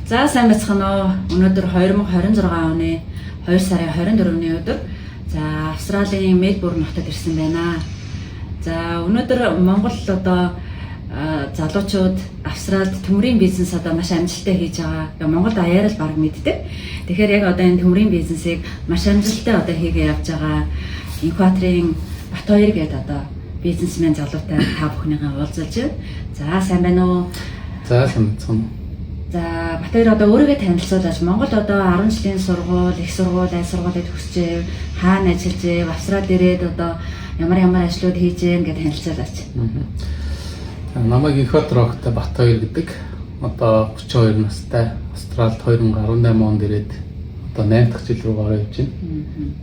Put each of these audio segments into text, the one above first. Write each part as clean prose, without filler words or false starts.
За сайн байцгаана уу. Өнөөдөр 2026 оны 2 сарын 24-ний өдөр. За Австралийн Мельбурн хотод ирсэн байна. За өнөөдөр Монгол одоо залуучууд Австралид төмрийн бизнес одоо маш амжилттай хийж байгаа. Монголд аяар л баг мэддэг. Тэгэхээр яг одоо энэ төмрийн бизнесийг маш амжилттай одоо хийгээ явж байгаа Инкваторын Батбаяр гэдэг одоо бизнесмен залуутай та бүхнийгээ уулзалж байна. За сайн байна уу? За сайн байна. За Батбаяр одоо өөрийгөө танилцуулаач. Монголд одоо 10 жилийн сургууль, их сургууль, аль сургуулиуд төгсчээ, хаана ажиллажээ, Австралид ирээд одоо ямар ажлууд хийжээ гэдээ танилцуулаач. Намайг Инкваторт Батбаяр гэдэг. Одоо 32 настай. Австралид 2018 онд ирээд одоо 8 дахь жил рүү гараа явж байна.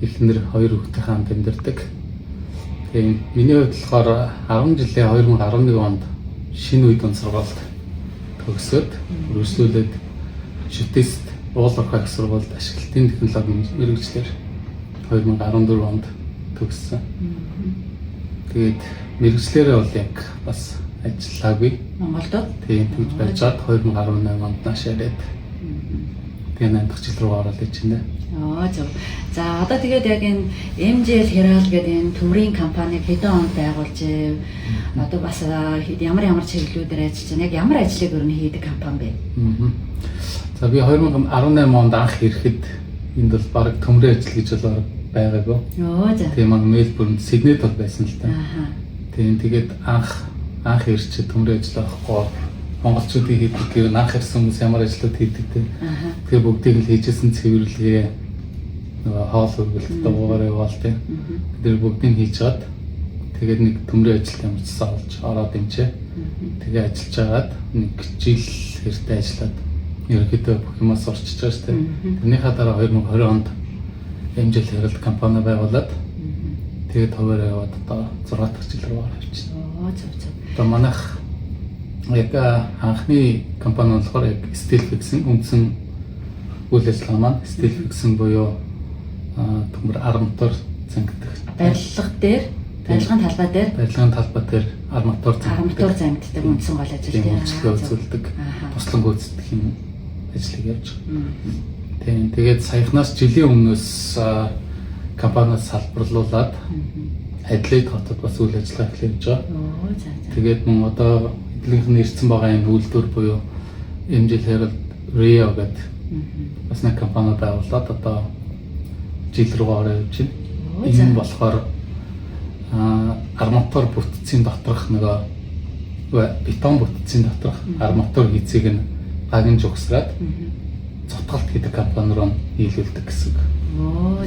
Эхнэр 2 хүүхдийн хамт амьдардаг. Тэгээд миний хувьд болохоор 10 жилийн 2011 онд шинэ үед сургуульд төгсөөд үргэлжлүүлээд шүтэст уулархай их сургуульд ашиглалтын технологийн мэргэжлэр 2014 онд төгссөн. Тэгээд мэргэжлэрээ бол яг бас ажиллаагүй. Монголд тийм тэгж байж чад 2018 онд нааш ирээд тэгээд 8 дахь жил рүү ороод иж байна. Зөв. За одоо тэгээд яг энэ MJL Herald гэдэг энэ төмрийн компаниг хэдэн онд байгуулж одоо бас ямар чиглэлүүдээр ажиллаж байна? Яг ямар ажлыг өрнө хийдэг компани бэ? За би 2018 онд анх ирэхэд энд бол баг төмрийн ажил гэж бол байгаагүй. За. Тийм Мельбурн, Сиднейд бол байсан л та. Тийм тэгээд анх ирчээ төмрийн ажил авахгүй монголчуудын хийдэг гэр анх ирсэн хүмүүс ямар ажлууд хийдэг те. Тэгэхээр бүгдийг л хийжсэн цэвэрлэгээ нөгөө хоол үргэлт дуугаар яваал те. Тэр бүгдийг хийж чад. Тэгээд нэг төмрийн ажилд ямарчсан олж ороод имчээ. Тэгээ ажиллаж агаад нэг жил хэртэй ажиллаад ерөнхийдөө бүх юмас орчиж байгаа шүү дээ. Тэрнийхээ дараа 2020 онд MJL Herald компани байгуулад тэгээд хуваараа яваад одоо 6 дахь жил рүү орж байна. Зөв. Одоо манайх яг анхны компани болохоор яг SteelFix үндсэн үйл ажиллагаа маань SteelFix буюу төмөр арматур зангиддаг. Барилгын талбай дээр арматур зангиддаг үндсэн гол ажил үзүүлдэг. Туслан гүйцэтгэх юм ажлыг явж байгаа. Тэгээд саяхнаас жилийн өмнөөс компаниас салбарлуулад Адлейд хотод бас үйл ажиллагаа эхлэж байгаа. Тэгээд мөн одоо эдлийнх нь ирсэн байгаа энэ үйлдвэр буюу MJL Herald Rio гэдэг бас нэг компани байгуулад одоо жил рүү ороо явж байна. Энэ болохоор арматур бүтцийн доторх нөгөө бетон бүтцийн доторх арматур хийцийг нь гагнж угсраад цотголт гэдэг компани руу нийлүүлдэг гэсэн үг.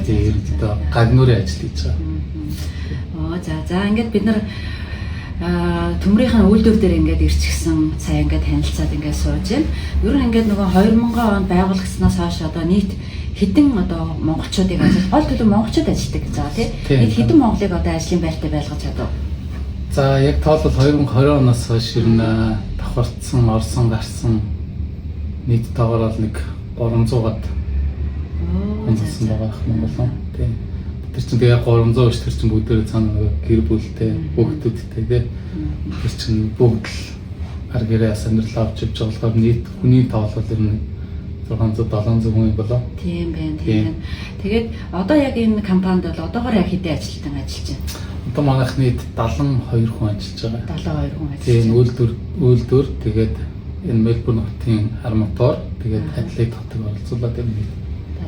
Тэгээд гагнуурын ажил хийж байгаа. За ингээд бид нар төмрийнхээ үйлдвэр дээр ингээд ирчихсэн сая ингээд танилцаад ингээд сууж байна. Ер нь ингээд нөгөө 2000 онд байгуулагдсанаас хойш одоо нийт хэдэн одоо монголчуудыг ажил гол төлөв монголчууд ажилладаг гэж байгаа тийм. Нийт хэдэн монголыг одоо ажлын байртай байлгаж чадав? За яг тоолол 2020 оноос хойш ер нь давхарцсан, орсон, гарсан нийт тоогоор нэг 300-аад хүнсэн байгаа Монголон. Тийм. Тэр чинь тэгээ 300 биш тэр чинь бүгдээ цаана гэр бүлтэй, хүүхдүүдтэй тийм. Тэр чинь бүгд л ар гэрээ сандрал авч явж байгаа болохоор нийт хүний тоолол ер нь 600-700 хүн болоо. Тийм байна. Тэгээд одоо яг энэ компанид бол одоогоор яг хэдэн ажилтан ажиллаж байна? Одоо манайх нийт 72 хүн ажиллаж байгаа. 72 хүн ажиллаж. Тийм үйлдвэр тэгээд энэ Мельбурн хотын арматур тэгээд Адлейд хотыг оролцуулаад юм.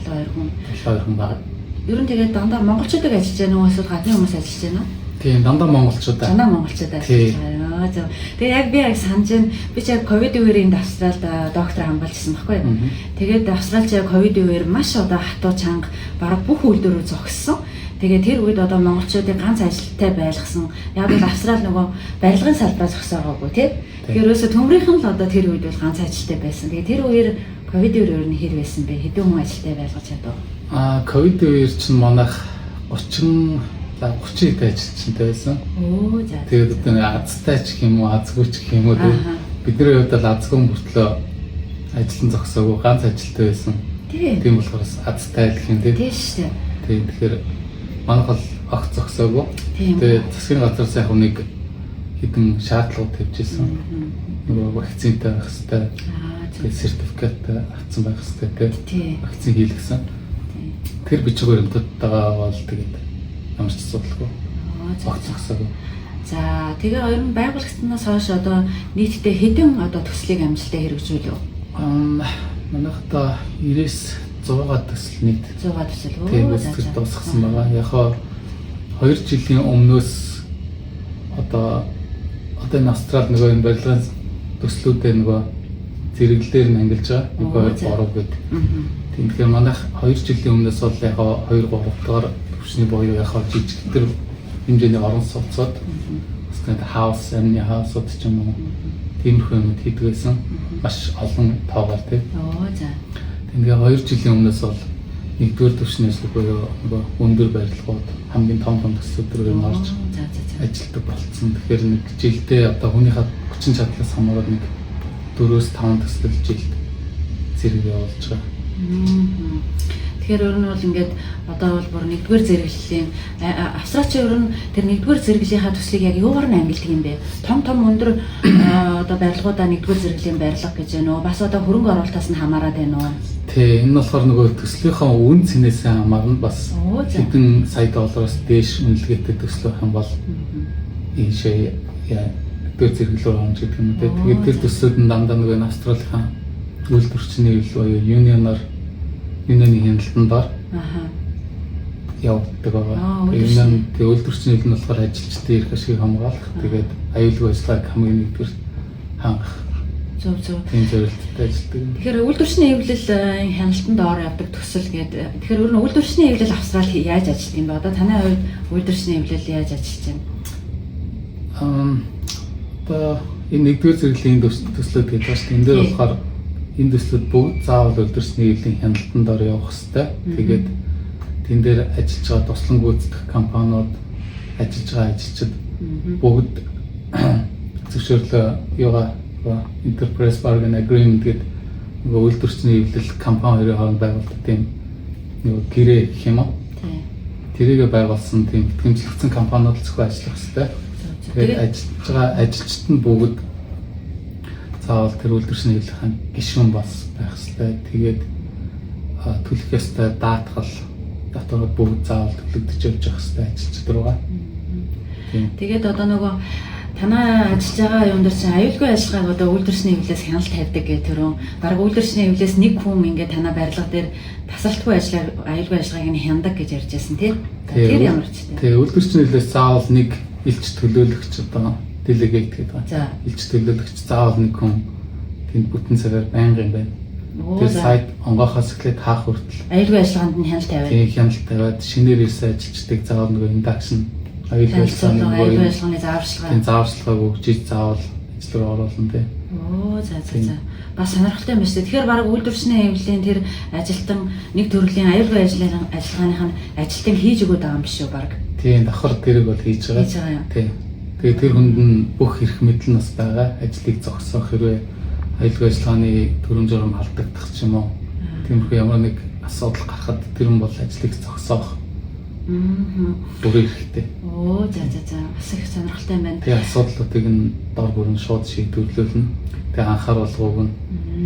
72 хүн байна. Ер нь тэгээд дандаа монголчуудыг ажиллаж байна уу эсвэл гадны хүмүүс ажиллаж байна уу? Тийм дандаа монголчууд ажиллаж байгаа. Зөв. Тэгээ яг би санаж байна. Би ч яг ковид үеэр энд Австралид доктор хамгаалжсэн байхгүй юу? Тэгээд Австралид яг ковид үеэр маш одоо хатуу чанга бараг бүх үйлдвэрүүд зогссон. Тэгээд тэр үед одоо монголчуудыг ганц ажилттай байлгасан. Яг л Австрал нөгөө барилгын салбараа зогсоогоогүй тий. Тэгэхээрөөсө төмрийнхэн л одоо тэр үед бол ганц ажилттай байсан. Тэгээд тэр үеэр ковид үеэр нь хэр байсан бэ? Хэдэн хүн ажилттай байлгаж чадав? Ковид үеэр чинь манайх 30 хэд ажилтнтай байсан. За. Тэгээд одоо азтай ч юм уу, азгүй ч юм уу бидний хувьд л азгүй мөртлөө ажил нь зогсоогүй ганц ажилттай байсан. Тийм болохоор азтай гэх юм тий. Тийм шүү дээ. Тийм тэгэхээр манайх бол огт зогсоогүй. Тэгээд засгийн газраас яг нэг хэдэн шаардлагууд тавьжсэн. Нөгөө вакцинтай байх хэрэгтэй. тэгээд сертификат авсан байх хэрэгтэй Тий. вакцин хийлгэсэн. Тий. Тэр бичиг баримтуудтайгаа бол тэгээд ямар ч асуудалгүй огцгосоогүй. За тэгээ ер нь байгуулагдсанаас хойш одоо нийтдээ хэдэн одоо төслийг амжилттай хэрэгжүүлв? Манайхаа 90-с 100 төсөл нийт 100 төсөл. тийм үсгэл дуусгасан байгаа. Яг 2 жилийн өмнөөс одоо энэ Австрал нөгөө энэ барилгын төслүүдээ нөгөө зэрэглэлээр нь ангилж байгаа. 1 2 3 гэдэг. Тийм тэгэхээр манайх 2 жилийн өмнөөс бол яг 2 3 дахь төвшний боёо яг жижиг тэр хэмжээний орон сууцууд тэгээд хаус, амны хаусууд ч юм уу тиймэрхүү юмуд хийдгээсэн маш олон тоогоор тийм. За. Тэгээ 2 жилийн өмнөөс бол 1-р төвшнээс буюу нөгөө өндөр барилгууд хамгийн том төслүүд рүү орж ажилтдаг болцсон. Тэгэхээр нэг жилдээ одоо хүнийхээ хүчин чадлаас хамаараад нэг 4-5 төсөл жилд зэрэг явуулж байгаа. Тэгэхээр өөр нь бол ингээд одоо бол бүр 1-р зэрэглэлийн Австралч өөр нь тэр 1-р зэрэглэлийнхаа төслийг яг юугаар нь ангилдаг юм бэ? Том өндөр одоо барилгуудаа 1-р зэрэглэлийн барилга гэж байна уу? Бас одоо хөрөнгө оруулалтаас нь хамаарат байна уу? Тий, энэ болохоор нөгөө төслийнхаа үн цэнээс хамаарна бас хэдэн сая доллароос дээш үнэлгээтэй төсөл байх юм бол ийшээ 1-р зэрэглэлөөр оромж гэдэг юм дээ. Тэгээд тэр төслүүд нь дандаа нөгөө Австралийн үйлдвэрчний юнионоор юуны хяналтандаар явагддаг байгаа. Энэ нь үйлдвэрчний хил нь болохоор ажилчдын эрх ашиг хамгаалах, тэгээд аюулгүй ажиллагааг хамгийн нэгдүгээр хангах. Зөв. Тийм зорилттой ажилладаг. Тэгэхээр үйлдвэрчний хэвлэл хяналтанд ор явдаг төсөл гэдэг. Тэгэхээр өөр нь үйлдвэрчний хэвлэл Австрал яаж ажилладаг юм бэ? Одоо таны хувьд үйлдвэрчний хэвлэл яаж ажиллаж байна? Одоо энэ 1-р зэрэглэлийн төслүүд гэдэг байна шүү дээ. Энэ дээр болохоор энэ төслүүд бүгд заавал үйлдвэрчний хэвлэлийн хяналтанд ор явах хэрэгтэй. Тэгээд тэн дээр ажиллаж байгаа туслан гүйцэтгэх компаниуд, ажиллаж байгаа ажилчид бүгд зөвшөөрлөө юугаа Enterprise Bargain Agreement гэдэг нөгөө үйлдвэрчний хэвлэл компани хоёрын хооронд байгуулдаг тийм нөгөө гэрээ гэх юм уу? Тэрийг байгуулсан тийм тэмцэлгдсэн компаниуд зөвхөн ажиллах хэрэгтэй. Тэгээд ажиллаж байгаа ажилчид нь бүгд заавал тэр үйлдвэрчний хэвлэлийн гишүүн бас байх хэрэгтэй. Тэгээд төлөх ёстой даатгал татварууд бүгд заавал төлөгдөж явж явах хэрэгтэй ажилчид руугаа. Тэгээд одоо нөгөө танаа ажиллаж байгаа юм дээр чинь аюулгүй ажиллагааг одоо үйлдвэрчний хэвлэлээс хяналт тавьдаг гэх тэрэн баг үйлдвэрчний хэвлэлээс нэг хүн ингээд танаа барилга дээр тасалтгүй аюулгүй ажиллагааг нь хяндаг гэж ярьж байсан тийм. Тэр ямар ч тийм. Тэгээ үйлдвэрчний хэвлэлээс заавал нэг илч төлөөлөгч одоо делегейт гэдэг байна. За. Илч төлөөлөгч заавал нэг хүн тэнд бүтэн цагаар байнга юм байна. Тэр сайт онгоохоос эхлээд хаах хүртэл аюулгүй ажиллагаанд нь хяналт тавиад. Тийм хяналт тавиад шинээр ирсэн ажилчдыг заавал нэг индакшн аюулгүй ажиллагааны зааварчилгааг өгч заавал ажил руу оруулна тийм. За. Бас сонирхолтой юм байна шүү дээ. Тэгэхээр баг үйлдвэрчний хэвлэлийн тэр ажилтан нэг төрлийн аюулгүй ажиллагааных нь ажилтан хийж өгöd байгаа юм биш үү баг. Тийм, давхар тэрэг бол хийж байгаа. Тийм. Тэгээд тэр хүнд нь бүх эрх мэдэл нь бас байгаа. Ажлыг зогсоох хэрвээ аюулгүй ажиллагааны төрөм журам алдагдах ч юм уу. Тиймэрхүү ямар нэг асуудал гарахад тэр хүн бол ажлыг зогсоох бүрээ хэрэгтэй. За. Бас их сонирхолтой юм байна. Тэгээ асуудлуудыг нь дор бүрэн шууд шийдвэрлүүлнэ. Тэгээ анхааруулгыг нь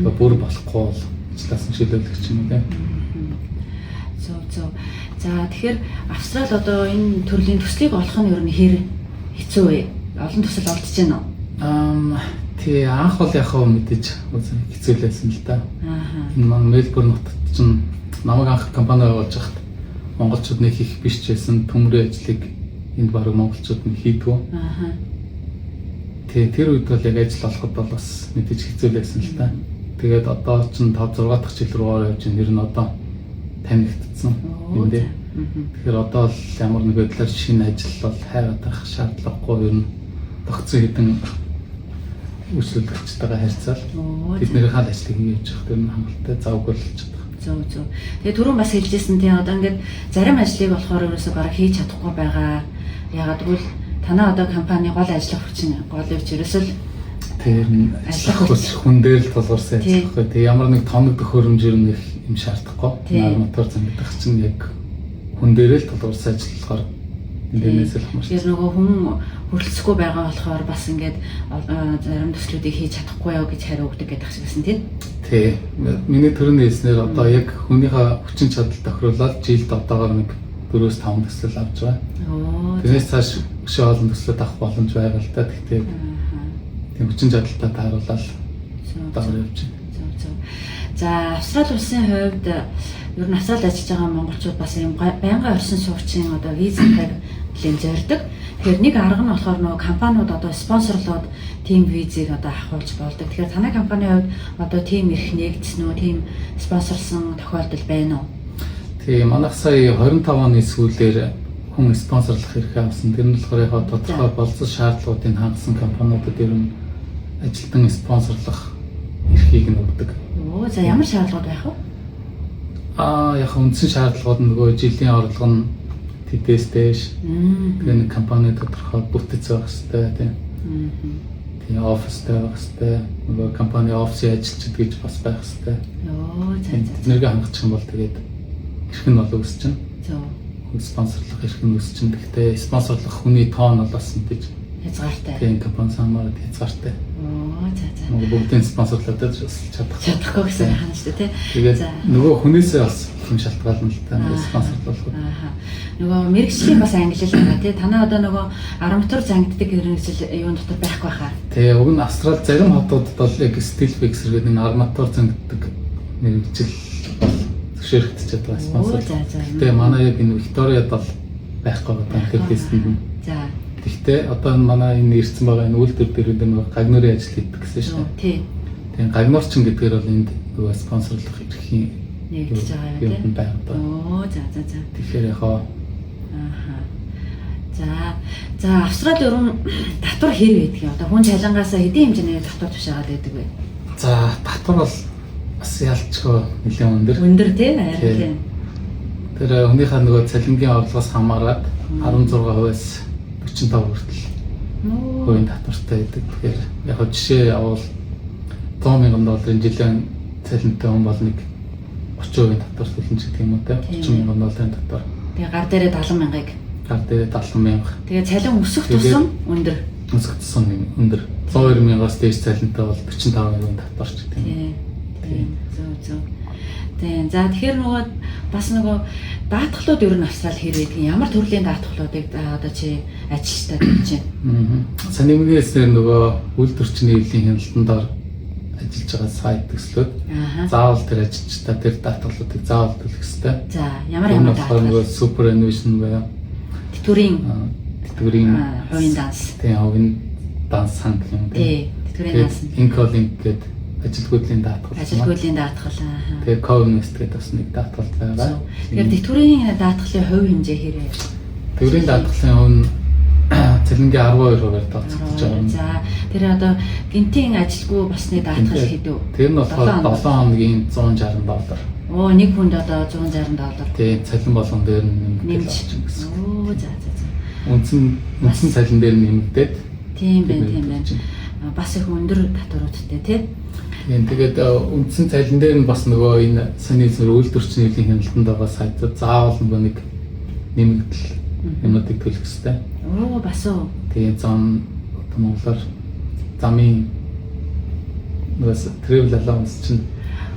тэгээ бүр болохгүй бол ажлаас нь шилжүүлэх юм тийм. Зөв. За тэгэхээр Австрал одоо энэ төрлийн төслийг олох нь ер нь хэр хэцүү вэ? Олон төсөл олдож байна уу? Тий, анх бол яхаа мэдээж хэцүүлсэн л да. Энэ маань Мельбурн хотод чинь намайг анх компани байгуулж байхад монголчууд нэг их биш ч байсан төмрийн ажлыг энд баг монголчууд нь хийдгүү. Тэгээ тэр үед бол яг ажил олоход бол бас мэдээж хэцүүлсэн л да. Тэгээд одоо чинь 5 6 дахь жил рүү явж нэр нь одоо танигдсан юм дээ. Тэгэхээр одоо л ямар нэг байдлаар шинэ ажил бол хайгаад байх шаардлагагүй ер нь тогтсон хэдэн үйлчлүүлэгчтэйгээ харьцаал тэднийхээ хаал ажлыг хийж явах тэр нь хангалттай завгүй болж чадах. Зөв. Тэгээ түрүүн бас хэлжсэн тийм одоо ингээд зарим ажлыг болохоор ерөөсөө бараг хийж чадахгүй байгаа. Ягаад гэвэл танаа одоо компани гол ажиллах хүчин гол өвч ерөөсөө тэр нь ажиллах хүн дээр л тулгуурсан ажиллахгүй. Тэгээ ямар нэг тоног төхөөрөмж ер нь их юм шаардахгүй. Мотор зангидах чинь яг хүн дээрээ л тулгуурсан ажиллахаар эндээс л хамаарч. Тэр нөгөө хүн хөрөлцөхгүй байгаа болохоор бас ингээд зарим төслүүдийг хийж чадахгүй яа гэж хариу өгдөг гэдэг шиг байсан тийм. Тий. Миний төрөний хэлснээр одоо яг хүнийхээ хүчин чадал тохируулаад жилд одоогоор нэг 4-5 төсөл авч байгаа. Тэрнээс цааш өшөө олон төслөд авах боломж байгаа л да. Гэхдээ тийм хүчин чадалтай тааруулаад дагар явж байна. За Австрали улсын хувьд ер нь Австралид ажиллаж байгаа монголчууд бас юм байнгын оршин суугчийн одоо визтэй нэлээд зорддог. Тэгэхээр нэг арга нь болохоор нөгөө компаниуд одоо спонсорлоод team визийг одоо авахулж болдог. Тэгэхээр танай компанийн хувьд одоо team ирэх нэгдсэн үү, team спонсорлсон тохиолдол байна уу? Тийм, манайх сая 25 оны сүүлээр хүн спонсорлох хэрэг авсан. Тэр нь болохоор яг тодорхой болцсон шаардлагуудыг хангасан компаниудад ер нь ажилтан спонсорлох эрхийг нь өгдөг. За ямар шаардлагууд байх вэ? Яг үндсэн шаардлагууд нь нөгөө жилийн орлого нь тэдээс дээш. Тэгэхээр нэг компани тодорхой бүтэц байх хэрэгтэй тийм. Тийм офистэй байх хэрэгтэй. Нөгөө компани офисын ажилчид гэж бас байх хэрэгтэй. Тэднийг хангах юм бол тэгээд эрх нь бол үүсчин. Спонсорлох эрх нь үүсчин. Гэхдээ спонсорлох хүний тоон бол бас мэдээж хязгаартай. Тийм компани самараад хязгаартай. Бүгдийн спонсорлоод чадахгүй гэсэн хаана шүү дээ тий. Тэгээд нөгөө хүнээсээ бас юм шалтгаална л та спонсорлуулах. Нөгөө мэрэгжлийн бас ангилал байгаа тий. Танай одоо нөгөө 10 мотор зангиддаг хэрэгсэл юун дотор байхгүй хаа. Тий, уг нь Австрали зарим хотуудад бол яг стил фиксер гэдэг энэ 10 мотор зангиддаг мэрэгжил зөвшөөрөгдөж байгаа спонсор. Тэгээ манай яг энэ Викториад бол байхгүй байгаа тэр тест нь. За. Гэхдээ одоо манай энэ ирсэн байгаа энэ үйлдвэр дээр нэг гагнуурын ажил хийдэг гэсэн шүү дээ. Тий. Тэгээ гагнуурчин гэдгээр бол энд нөгөө спонсорлох эрхийн нэгдэж байгаа юм байна. За. Тэгэхээр яхаа. За Австрали ер нь татвар хэр байдаг юм? Одоо хүн цалингаас хэдийн хэмжээний татвар тушаагаад байдаг вэ? За татвар бол бас ялчгүй нэлээд өндөр. Өндөр тий харин. Тэр хүнийхээ нөгөө цалингийн орлогоос хамаарат 16%-аас 45 хүртэл хувийн татвартай байдаг. Тэгэхээр яг хөө жишээ авал $100,000 жилийн цалинтай хүн бол нэг 30% татвар төлнө гэдэг юм уу те $30,000 татвар. Тэгээ гар дээрээ 70,000-ыг. Гар дээрээ 70,000. Тэгээ цалин өсөх тусам өндөр. Өсөх тусам өндөр. 102,000-аас дээш цалинтай бол 45,000 татварч гэдэг юм. Тийм. Зөв. Тийм. За тэгэхээр нөгөө бас нөгөө даатгалууд ер нь Австрали хэр байдаг юм? Ямар төрлийн даатгалуудыг одоо чи ажилчдад хийж байна? Саний нэгнээс нөгөө үйлдвэрчний хэвлэлийн хяналтандаар ажиллаж байгаа сайт төслүүд заавал тэр ажилчдаа тэр даатгалуудыг заавал төлөх ёстой. За ямар даатгал? Нөгөө супер инновашн байа. Тэтгэврийн хувийн данс. Тийм, хувийн данс санг юм. Тийм, тэтгэврийн данс. Инколинг гэдэг ажилгүйдлийн даатгал. Ажилгүйдлийн даатгал. Тэгээ Coinvest гэдэг бас нэг даатгал байгаа. Тэгэхээр тэтгэврийн даатгалын хувь хэмжээ хэрэг? Тэтгэврийн даатгалын хувь нь цалингийн 12%-аар тооцогдож байгаа. За тэр одоо гинтийн ажилгүй басны даатгал хэдүү? Тэр нь болохоор 7 хоногийн $160. Нэг хүнд одоо $160. Тийм, цалин болгон дээр нэмж гэсэн. За. Үндсэн цалин дээр нэмэгдээд. Тийм байна. Бас их өндөр татваруудтай тий. Тийм, тэгээд үндсэн цалин дээр нь бас нөгөө энэ саний үйлдвэрчний хэвлэлийн хяналтанд байгаа сайтууд заавал нөгөө нэг нэмэгдэл юмнуудыг төлөх ёстой. Бас уу. Тийм, зам одоо монголоор замын нөгөө travel allowance чинь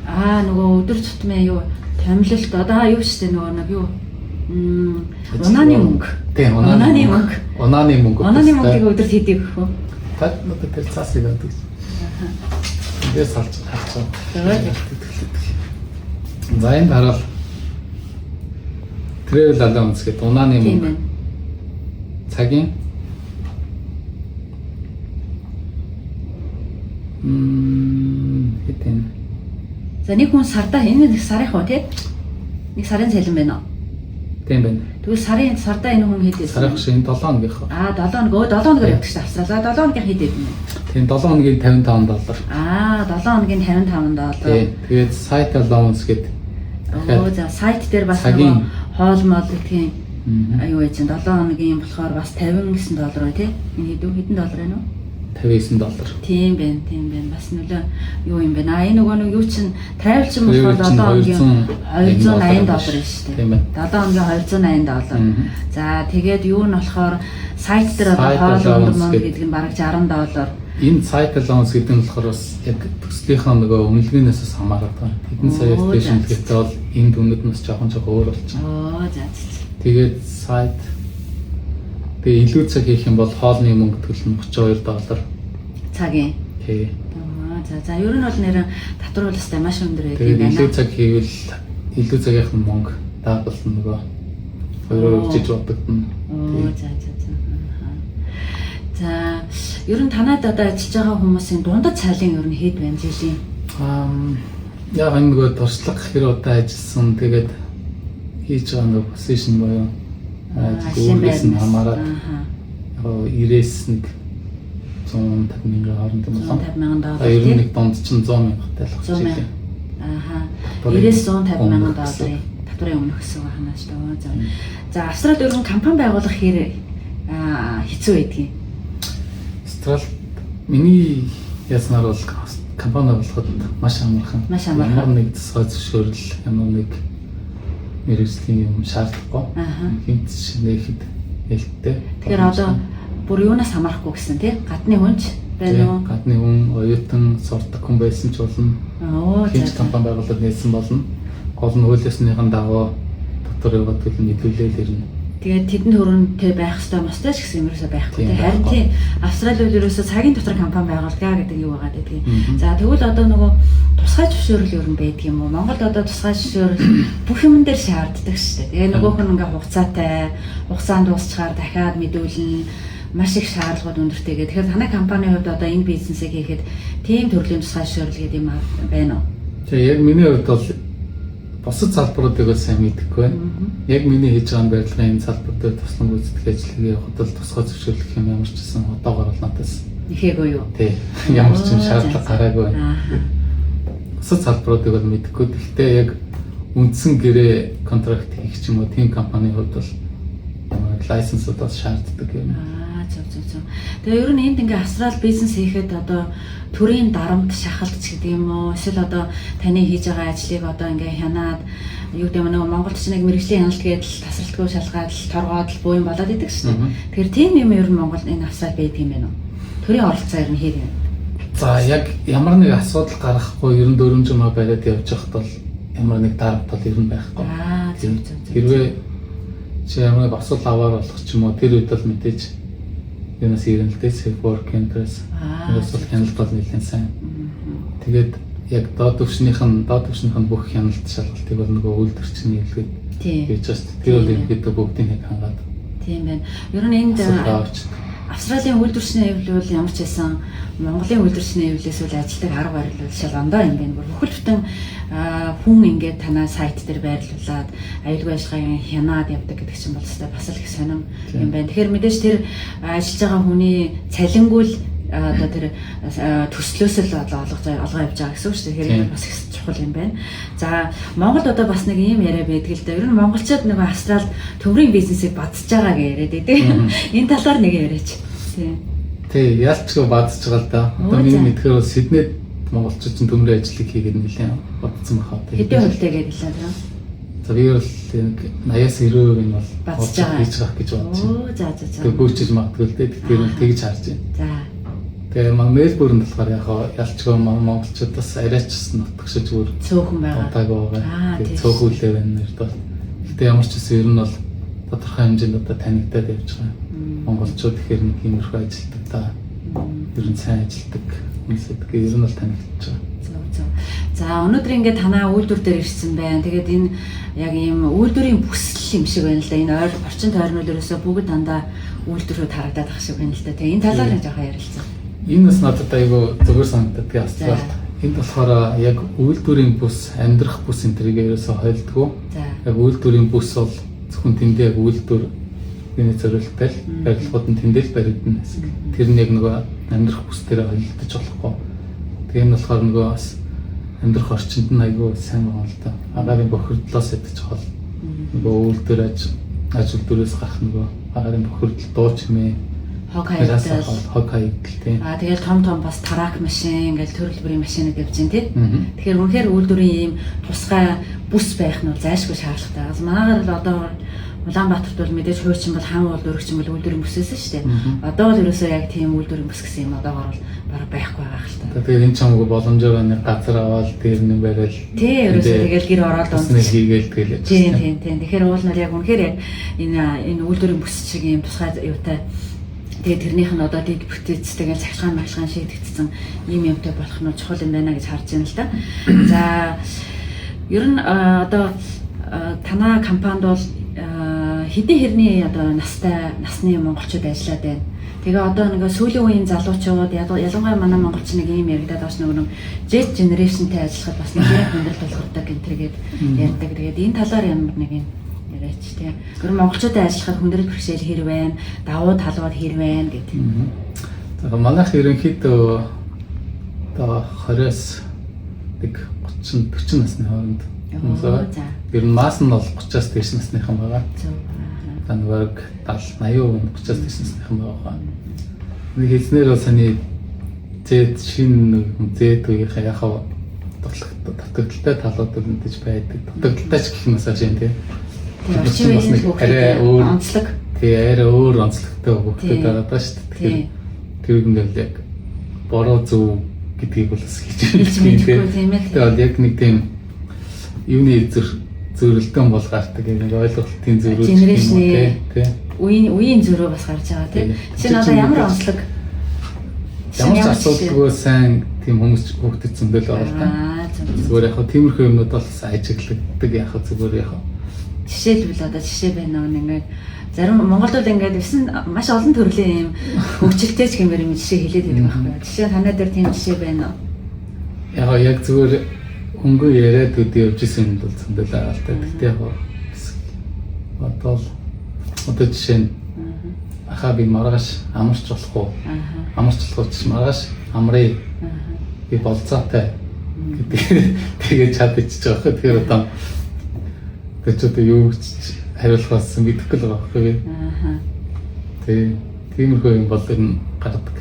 нөгөө өдөр тутмын юу томилолт одоо юу шүү дээ нөгөө нэг юу унааны мөнгө. Тийм, унааны мөнгө. Унааны мөнгөийг өдөрт хэдий өгөх вэ? Тад одоо тэр цаасыг авдаг. Тэгээ салж харцгаа. За энэ дараа travel allowance гэдэг унааны мөнгө. Цагийн хэдэн. За нэг хүн сардаа энэ нэг сарын хоо тий? Нэг сарын цалин байна уу? Тийм байна. Тэгвэл сардаа энэ хүн хэд вэ? Сарын шин 7 хоног. 7 хоног. 7 хоногор явдаг шүү дээ. За 7 хоногийн хэд вэ? Тийм 7 хоногийн $55. 7 хоногийн $55. Тийм. Тэгээд site allowance гэдэг. За сайт дээр бас нэг хоол мод гэдгийг аюу яж 7 хоногийн болохоор бас $59 бай тий. Энэ хэдэн доллар байна уу? $59. Тийм байна. Бас нөлөө юу юм бэ? Энэ нөгөө нэг юу чин travel чин болохоор 7 хоногийн $280 байна шүү дээ. 7 хоногийн $280. За тэгээд юу нь болохоор сайт дээр одоо хоол мод гэдэг нь бараг $60. Энэ cycle allowance гэдэг нь болохоор бас яг төслийнхаа нөгөө үнэлгээнээс бас хамаарат байна. Хэдэн сая station гэхтэй бол энэ дүнүүд нь бас жоохон өөр болчихно. За. Тэгээд сайт тэгээ илүү цаг хийх юм бол хоолны мөнгө төлнө $32. Цагийн. Тий. За ер нь бол нэр татвар бол маш өндөр байдаг юм байна. Тэгээд илүү байна. цаг хийвэл илүү цагийнх нь мөнгө дагална нөгөө өөрөөр бодогдно. За ер нь танад одоо ажиллаж байгаа хүмүүсийн дундад цалин ер нь хэд байна жилийн? Яг нөгөө туршлага хэр удаа ажилласан тэгээд хийж байгаа нөгөө position боёо ажлын нь хамаарат яг 90-с нэг $150,000 хооронд юм байна. $150,000. Ер нь нэг дунд чинь $100,000 л багчаа. 90-с $150,000 татварын өмнөх гэсэн үг ханаа шүү дээ. За Австралид ер нь компани байгуулах хэр хэцүү байдгийг. Австралид миний яснаар бол компани байгуулахад маш амархан. Ямар нэг засгаа зөвшөөрөл, ямар нэг мэргэжлийн юм шаардлагагүй. Хинт шинэхэд нээлттэй. Тэгэхээр одоо бүр юунаас хамаарахгүй гэсэн тий? Гадны хүнч байна уу? Гадны хүн, оюутан, сурдаг хүн байсан ч болно. Хинт компани байгуулалт нээсэн болно. Гол нь хуулиасныхан дагуу дотор яваад гэл мэдүүлэл ирнэ. Тэгээд тэдэнд хөрөнтэй байх ёстой мостой ч гэсэн юмрсаа байхгүй тий. Харин тий Австрали бол ерөөсөө цагийн дотор компани байгуулгаа гэдэг юу байгаа гэдэг. За тэгвэл одоо нөгөө тусгай зөвшөөрөл ер нь байдаг юм уу? Монголд одоо тусгай зөвшөөрөл бүх юм дээр шаарддаг шүү дээ. Тэгээ нөгөөх нь ингээ хугацаанд дуусчаар дахиад мэдүүлнэ. Маш их шаардлагууд өндөртэй гэх. Тэгэхээр танай компанийн хувьд одоо энэ бизнесийг хийхэд тийм төрлийн тусгай зөвшөөрөл гэдэг юм байна уу? Тэгээ яг миний хувьд бол бусад салбаруудыг бол сайн мэдэхгүй байна. Яг миний хийж байгаа барилгын энэ салбар дээр туслан гүйцэтгэх ажлыг явахад бол тусгай зөвшөөрлөх юм ямар ч гэсэн одоогоор бол надаас нэхээгүй юу? Тий. Ямар ч юм шаардлага гараагүй байна. Бусад салбаруудыг бол мэдэхгүй. Гэхдээ яг үндсэн гэрээ контракт хийх ч юм уу тийм компанийн хувьд бол лайсенсууд бас шаарддаг юм. Зөв. Тэгээ ер нь энд ингээ Австрал бизнес хийхэд одоо төрийн дарамт шахалт ч гэдэг юм уу эсвэл одоо таны хийж байгаа ажлыг одоо ингээ хянаад юу гэдэг нь Монголд ч нэг мэргэжлийн хяналт гээд тасралтгүй шалгаад торгоод буу юм болоод идэг шээ. Тэгэхээр тийм юм ер нь Монголд энэ Австрал байдаг юм байна уу? Төрийн оролцоо ер нь хэд юм? За яг ямар нэг асуудал гарахгүй ер нь дөрвөн бариад явж байхад бол ямар нэг дарамт бол ер нь байхгүй. Зөв. Хэрвээ чи ямар нэг асуудал аваар болох ч юм уу тэр үед бол мэдээж юунаас ирэн л дээ work interest эсвэл хяналт бол нэлээд сайн. Тэгээд яг доод түвшнийх нь бүх хяналт шалгалтыг бол нөгөө үйлдвэрчний хэлгээд хийж байгаа шүү дээ. Тэр бол ерөнхийдөө бүгдийг нэг хангаад. Тийм байна. Ер нь энд Австралийн үйлдвэрчний хэвлэл ямар ч байсан Монголын үйлдвэрчний хэвлэлээс үл ажилтдаг арга барил бол шал ондоо юм байна. Бүхэл бүтэн хүн ингээд танаа сайт дээр байрлуулад аюулгүй ажиллагааг хянаад явдаг гэдэг чинь бол бас л их сонирм юм байна. Тэгэхээр мэдээж тэр ажиллаж байгаа хүний цалингуул одоо тэр төслөөс л олгоо явж байгаа гэсэн үг шүү дээ. Тэгэхээр бас их чухал юм байна. За Монголд одоо бас нэг юм яриа байдаг л да. Ер нь монголчууд нөгөө Австрал төврийн бизнесийг бадж байгаа гэж яриад байдаг. Энэ талаар нэг яриач. Тий, ялчгүй бадж байгаа л да. Одоо миний мэдхээр бол Сиднейд монголчууд чинь төмрийн ажлыг хийгээд нэлээд бодсон баха. Хэдэн хувьтай гэж хэлээ тийм. За би бол 80-аас 90% нь бол бадж байгаа гэж бодож байна. За. Тэг гүйчиж магадгүй л дээ. Тэгэхээр тэгж харж байна. За. Тэгээ Мельбурнд болохоор яг ялчгүй монголчуудаас арайч нутагшиж өөр цөөхөн байгаа. Тэгээ цөөхүүлээ байна нэрд бол. Гэтэ ямар ч гэсэн ер нь бол тодорхой хэмжээнд одоо танигдаад явж байгаа. Монголчууд тэгэхээр нэг иймэрхүү ажилтдаг та. Ер нь сайн ажилтдаг хүмүүсүүд ер нь бол танигдчихж байгаа. Зөв. За өнөөдөр ингээд танаа үйлдвэр дээр ирсэн байна. Тэгээд энэ яг ийм үйлдвэрийн бүсэл юм шиг байна л да. Энэ орчин тойрнууд ерөөсөө бүгд дандаа үйлдвэрүүд харагдаад ах шиг байна л да. Тэгээ энэ талаар нь жоохон ярилцсан. Энэ бас надад айгүй зөвөр санагдаад тэгээ Австралид. Энд болохоор яг үйлдвэрийн бүс, амьдрах бүс энэ төрийг ерөөсөө хойлдгоо. Яг үйлдвэрийн бүс бол зөвхөн тэндээ яг үйлдвэр юуны зориулттай л барилгууд нь тэндээ л баригдана гэсэн. Тэр нь яг нөгөө амьдрах бүс дээр хойлдож болохгүй. Тэгээ энэ болохоор нөгөө бас амьдрах орчинд нь айгүй сайн байгаа л да. Агаарын бохирдлоос ядаж хол нөгөө үйлдвэр ажил үйлдвэрээс гарах нөгөө агаарын бохирдол дуу чимээ хог хаягдал тийм. Тэгэл том бас тарак машин ингээл төрөл бүрийн машинууд явж байна тийм. Тэгэхээр үнэхээр үйлдвэрийн ийм тусгай бүс байх нь бол зайлшгүй шаардлагатай. Манайгаар л одоо Улаанбаатарт бол мэдээж хуучин бол хаан бол өргөчин бол үйлдвэрийн бүсээсэн шүү дээ. Одоо бол ерөөсөө яг тийм үйлдвэрийн бүс гэсэн юм одоогоор бол бараг байхгүй байгаа л та. Тэгээд энэ ч юм уу боломжоор нэг газар аваад дээр нь бариад тий ерөөсөө тэгэл гэр ороод онцлог хийгээл тэгэл. Тийм. Тэгэхээр уул нь яг үнэхээр яг энэ үйлдвэрийн бүс шиг юм тусгай юутай тэгээд тэрнийх нь одоо дэг бүтээцтэйгээ цахилгаан шийдэгдсэн ийм юмтай болох нь чухал юм байна гэж харж байна л да. За ер нь одоо танай компанид бол хэдэн хэрний одоо насны монголчууд ажиллаад байна. Тэгээ одоо нэг сүүлийн үеийн залуучууд ялангуяа манай монголч нэг юм яригадаад бас нэг Z generation-тэй ажиллахад бас нэг яг мэдрэл тулгардаг гэнтэйгээд ярьдаг. Тэгээд энэ талаар ямар нэг юм яриач тийм. Гэр монголчуудтай ажиллахад хүндрэл бэрхшээл хэр байна, давуу талууд хэр байна гэдэг. За манайх ерөнхийдөө одоо 20-с нэг 30 насны хооронд. Ер нь мас нь бол 30-аас дээш насныхан байгаа. За нэг 70-80% 30-аас дээш насныхан байгаа. Нэг хэлснээр бол саний Z шинэ Z үеийнхээ яхаа дутагдaltaй талууд мэдээж байдаг. Дутагдaltaй ч гэх юм асааж юм тийм. Арай өөр онцлог. Тэгээ арай өөр онцлогтой хөвгтэй байгаа даа шүү дээ. Тэр нь л яг бороо зөв гэдгийг бол бас хийж мэдгүй тийм. Тэгээ бол яг нэг тийм юуны зөрөлтөн бол гардаг нэг ойлголтын зөрүүл юм уу тийм. Үеийн зөрөө бас гарч байгаа тийм. Чинь одоо ямар онцлог ямар ч асуудалгүй сайн тийм хүмүүс хөвгдөд зөндөл байгаа л да. Зүгээр яг тиймэрхүү юмнууд бол ажиглагддаг яг зүгээр яг жишээлбэл одоо жишээ байна уу ингээд зарим Монголд бол ингээд өсөн маш олон төрлийн юм хөгжилтэй ч гэмээр юм жишээ хэлээд байдаг байхгүй. Жишээ танай дээр тийм жишээ байна уу? Яг зүгээр хөнгөө яриад үдээ явж исэн юм бол зөндөл байгаа л та. Тэгтээ яг одоо жишээ нь ахаа би маргааш амарч болох уу? Амарч болох ч маргааш амрыг би болцоотой гэдэг тэгээд чадчихж байгаа. Тэгэхээр одоо тэд юу хариулахаас мэдэхгүй л байгаа байхгүй. Тиймэрхүү юм бол энэ гардаг.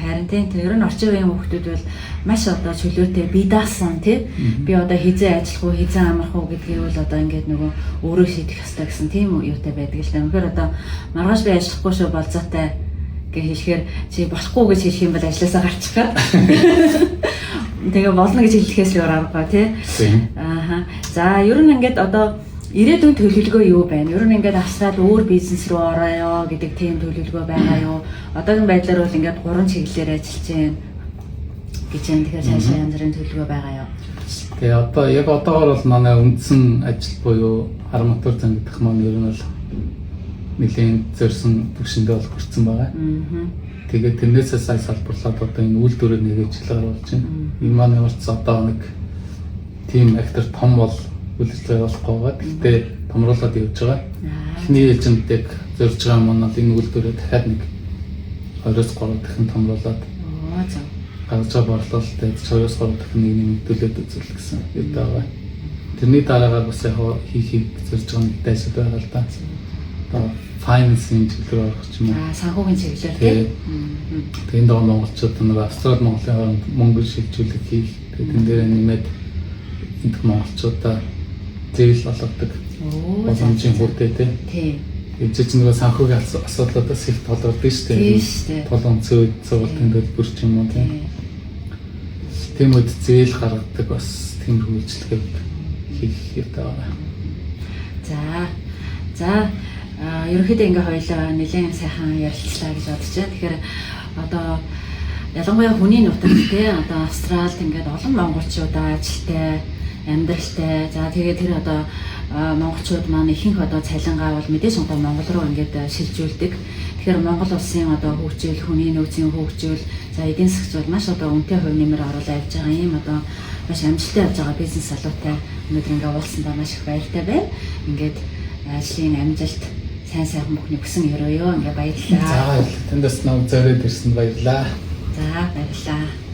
Харин тийм ер нь орчин үеийн хүмүүс бол маш одоо чөлөөтэй би даасан тий. Би одоо хизээ ажиллах уу, хизээ амрах уу гэдгийг бол одоо ингээд нөгөө өөрөө шийдэх ёстой гэсэн тийм юутай байдаг л да. Үнэхээр одоо маргааш би ажиллахгүй шүү болцоотой гэж хэлэхээр чи болохгүй гэж хэлэх юм бол ажилласаа гарчих гад. Тэгээ болно гэж хэлэхээс л аргагүй тий. За ер нь ингээд одоо ирээдүйн төлөвлөгөө юу байна? Ер нь ингээд авсраад өөр бизнес рүү ороё гэдэг тийм төлөвлөгөө байгаа юу? Одоогийн байдлаар бол ингээд 3 чиглэлээр ажиллаж байна гэж юм. Тэгэхээр цаашаа янз бүрийн төлөвлөгөө байгаа юу? Тэгээ одоо яг одоогоор бол манай үндсэн ажил буюу хар мотор зам гэдэг маань ер нь бол нэлийн зорьсон түвшиндээ бол хүрсэн байгаа. Тэгээд тэрнээсээ сая салбарлаад одоо энэ үйлдвэрээ нэгэж ажиллаж байна. Энэ маань ямар ч одоо нэг тим актер том бол үйлдвэрлэж болохгүйгээ. Гэхдээ томруулаад явж байгаа. Эхний ээлжинд яг зорж байгаа маань бол энэ үйлдвэрээ дахиад нэг 20-с 3 дахин томруулаад гаргаж байгаа борлуулалтад 20-с 3 дахин нэг нэмэгдүүлээд үзэл гэсэн юм байгаа. Тэрний дараагаар бас яг хийхийг зорж байгаа нэг дайсад байгаа л да. Одоо файнансийн чиглэлээр орох ч юм уу. Санхүүгийн чиглэлээр тийм. Тэгээд энэ монголчууд нэг Австрали Монголын хооронд мөнгө шилжүүлэх хийх. Тэгээд энэ дээр нэмээд энэ монголчуудаа зээл олгодог. Боломжийн хүртээ тийм. Эцэг нэг санхүүгийн асуудлуудаас их толгордог шүү дээ. Толон цэвэд цугалтын төлбөр ч юм уу тийм. Тийм үед зээл гаргадаг бас тийм үйлчлэгээ хийх хэрэгтэй байна. За ерөнхийдөө ингээ хоёлаа нэлээд сайхан ярилцлаа гэж бодож байна. Тэгэхээр одоо ялангуяа хүний нутагт тийм одоо Австралид ингээд олон монголчуудаа ажилтай, амьдралтай. За тэгээд тэр одоо монголчууд маань ихэнх одоо цалингаа бол мэдээж одоо Монгол руу ингээд шилжүүлдэг. Тэгэхээр Монгол улсын одоо хөгжил, хүний нөөцийн хөгжил, за эдийн засгч бол маш одоо үнэтэй хувь нэмэр оруулаад явж байгаа юм одоо маш амжилттай явж байгаа бизнес салуутай өнөөдөр ингээ уулзсандаа маш их баяртай байна. Ингээд ажлын амжилт сайн бүхний бүсэн өрөөё ингээ баярлалаа. За баярлалаа. Тэндээс нэг зориод ирсэн баярлалаа. За баярлалаа.